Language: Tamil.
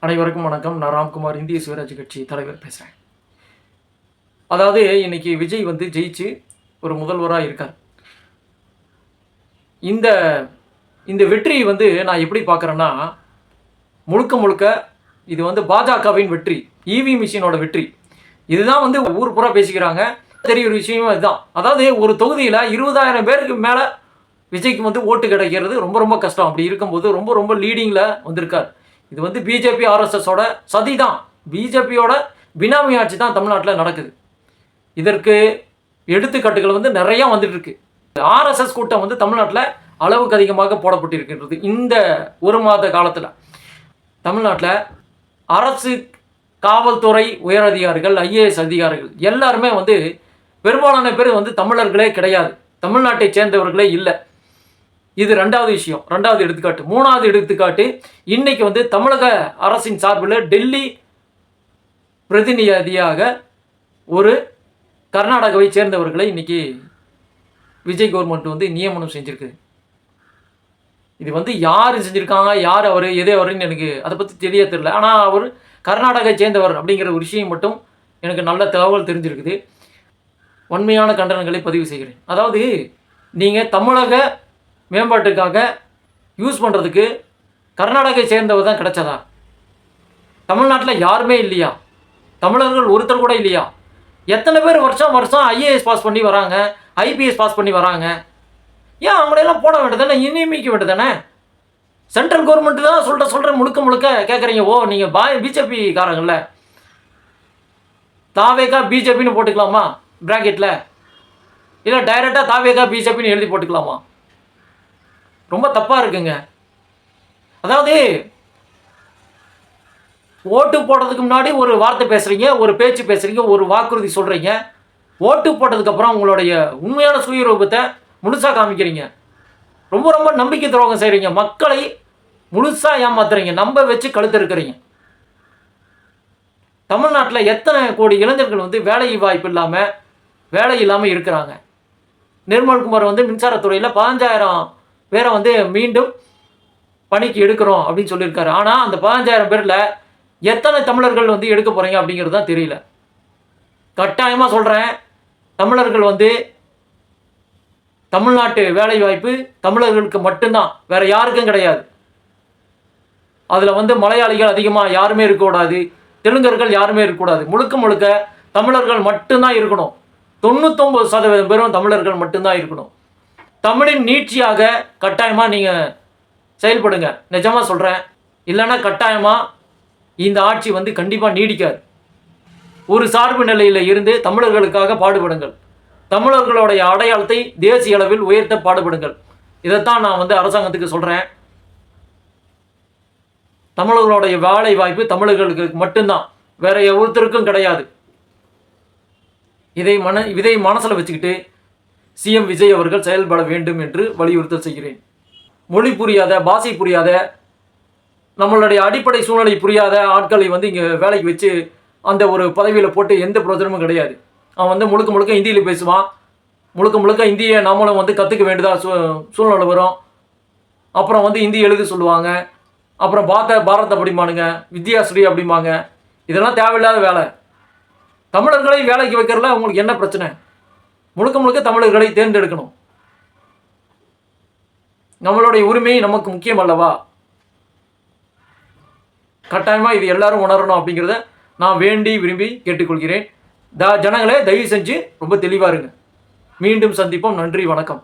அனைவருக்கும் வணக்கம். நான் ராம்குமார், இந்திய சுயராஜ்ய கட்சி தலைவர் பேசுகிறேன். அதாவது இன்னைக்கு விஜய் ஜெயிச்சு ஒரு முதல்வராக இருக்கார். இந்த இந்த வெற்றி நான் எப்படி பார்க்குறேன்னா, முழுக்க முழுக்க இது பாஜகவின் வெற்றி, இவி மிஷினோட வெற்றி. இதுதான் ஊர் பூரா பேசிக்கிறாங்க. தெரிய ஒரு விஷயமும் இதுதான். அதாவது ஒரு தொகுதியில் 20,000 பேருக்கு மேலே விஜய்க்கு ஓட்டு கிடைக்கிறது ரொம்ப ரொம்ப கஷ்டம். அப்படி இருக்கும்போது ரொம்ப ரொம்ப லீடிங்கில் வந்திருக்கார். இது பிஜேபி ஆர்எஸ்எஸோட சதி தான், பிஜேபியோட பினாமி ஆட்சி தான் தமிழ்நாட்டில் நடக்குது. இதற்கு எடுத்துக்காட்டுகள் நிறையா வந்துட்டு இருக்கு. ஆர்எஸ்எஸ் கூட்டம் தமிழ்நாட்டில் அளவுக்கு அதிகமாக போடப்பட்டிருக்கின்றது. இந்த ஒரு மாத காலத்தில் தமிழ்நாட்டில் அரசு, காவல்துறை உயர் அதிகாரிகள், ஐஏஎஸ் அதிகாரிகள் எல்லாருமே பெரும்பாலான பேர் தமிழர்களே கிடையாது, தமிழ்நாட்டை சேர்ந்தவர்களே இல்லை. இது ரெண்டாவது விஷயம், ரெண்டாவது எடுத்துக்காட்டு. மூணாவது எடுத்துக்காட்டு, இன்னைக்கு தமிழக அரசின் சார்பில் டெல்லி பிரதிநிதியாக ஒரு கர்நாடகாவை சேர்ந்தவர்களை இன்னைக்கு விஜய் கவர்மெண்ட் நியமனம் செஞ்சிருக்கு. இது யார் செஞ்சுருக்காங்க, யார் அவர், எதே அவருன்னு எனக்கு அதை பற்றி தெரியல. ஆனால் அவர் கர்நாடகை சேர்ந்தவர் அப்படிங்கிற ஒரு விஷயம் மட்டும் எனக்கு நல்ல தகவல் தெரிஞ்சிருக்குது. உண்மையான கண்டனங்களை பதிவு செய்கிறேன். அதாவது நீங்கள் தமிழக மேம்பாட்டுக்காக யூஸ் பண்ணுறதுக்கு கர்நாடகை சேர்ந்தவர் தான் கிடைச்சதா? தமிழ்நாட்டில் யாருமே இல்லையா? தமிழர்கள் ஒருத்தர் கூட இல்லையா? எத்தனை பேர் வருஷம் வருஷம் ஐஏஎஸ் பாஸ் பண்ணி வராங்க, ஐபிஎஸ் பாஸ் பண்ணி வராங்க? ஏன் அவங்களெல்லாம் போட வேண்டியதானே, நியமிக்க வேண்டியதானே? சென்ட்ரல் கவர்மெண்ட் தான் சொல்கிறேன் முழுக்க முழுக்க கேட்குறீங்க. ஓ, நீங்கள் பிஜேபி காரங்கள்ல தாவேகா பிஜேபின்னு போட்டுக்கலாமா ப்ராக்கெட்டில்? இல்லை டைரெக்டாக தாவேகா பிஜேபின்னு எழுதி போட்டுக்கலாமா? ரொம்ப தப்பாக இருக்குங்க. அதாவது ஓட்டு போடுறதுக்கு முன்னாடி ஒரு வார்த்தை பேசுகிறீங்க, ஒரு பேச்சு பேசுகிறீங்க, ஒரு வாக்குறுதி சொல்கிறீங்க. ஓட்டு போட்டதுக்கப்புறம் உங்களுடைய உண்மையான சுயரூபத்தை முழுசாக காமிக்கிறீங்க. ரொம்ப ரொம்ப நம்பிக்கை துரோகம் செய்கிறீங்க. மக்களை முழுசாக ஏமாத்துறீங்க, நம்ப வச்சு கழுத்து இருக்கிறீங்க. தமிழ்நாட்டில் எத்தனை கோடி இளைஞர்கள் வேலை வாய்ப்பு இல்லாமல் வேலை இல்லாமல் இருக்கிறாங்க. நிர்மல்குமார் மின்சாரத்துறையில் 15,000 பேரை மீண்டும் பணிக்கு எடுக்கிறோம் அப்படின்னு சொல்லியிருக்காரு. ஆனால் அந்த 15,000 பேரில் எத்தனை தமிழர்கள் எடுக்க போகிறீங்க அப்படிங்கிறது தான் தெரியல. கட்டாயமாக சொல்கிறேன், தமிழர்கள் தமிழ்நாட்டு வேலை வாய்ப்பு தமிழர்களுக்கு மட்டும்தான், வேற யாருக்கும் கிடையாது. அதில் மலையாளிகள் அதிகமாக யாருமே இருக்கக்கூடாது, தெலுங்கர்கள் யாருமே இருக்கக்கூடாது. முழுக்க முழுக்க தமிழர்கள் மட்டும்தான் இருக்கணும். 99% பேரும் தமிழர்கள் மட்டும்தான் இருக்கணும். தமிழின் நீட்சியாக கட்டாயமாக நீங்கள் செயல்படுங்க. நிஜமாக சொல்கிறேன். இல்லைன்னா கட்டாயமாக இந்த ஆட்சி கண்டிப்பாக நீடிக்காது. ஒரு சார்பு நிலையில் இருந்து தமிழர்களுக்காக பாடுபடுங்கள். தமிழர்களுடைய அடையாளத்தை தேசிய அளவில் உயர்த்த பாடுபடுங்கள். இதைத்தான் நான் அரசாங்கத்துக்கு சொல்கிறேன். தமிழர்களுடைய வேலை வாய்ப்பு தமிழர்களுக்கு மட்டும்தான், வேற ஒருத்தருக்கும் கிடையாது. இதை மனசில் வச்சுக்கிட்டு சிஎம் விஜய் அவர்கள் செயல்பட வேண்டும் என்று வலியுறுத்தல் செய்கிறேன். மொழி புரியாத, பாஷை புரியாத, நம்மளுடைய அடிப்படை சூழ்நிலை புரியாத ஆட்களை இங்கே வேலைக்கு வச்சு அந்த ஒரு பதவியில் போட்டு எந்த பிரயோஜனமும் கிடையாது. அவன் முழுக்க முழுக்க ஹிந்தியில் பேசுவான். முழுக்க முழுக்க ஹிந்தியை நாமளும் கற்றுக்க வேண்டியதா சூழ்நிலை வரும். அப்புறம் ஹிந்தி எழுத சொல்லுவாங்க. அப்புறம் பாரத் அப்படிம்பானுங்க, வித்யாஸ்ரீ அப்படிம்பாங்க. இதெல்லாம் தேவையில்லாத வேலை. தமிழர்களை வேலைக்கு வைக்கிறதுல உங்களுக்கு என்ன பிரச்சனை? முழுக்க முழுக்க தமிழர்களை தேர்ந்தெடுக்கணும். நம்மளுடைய உரிமை நமக்கு முக்கியம் அல்லவா? கட்டாயமாக இது எல்லாரும் உணரணும் அப்படிங்கிறத நான் வேண்டி விரும்பி கேட்டுக்கொள்கிறேன். ஜனங்களே, தயவு செஞ்சு ரொம்ப தெளிவாக இருங்க. மீண்டும் சந்திப்போம். நன்றி, வணக்கம்.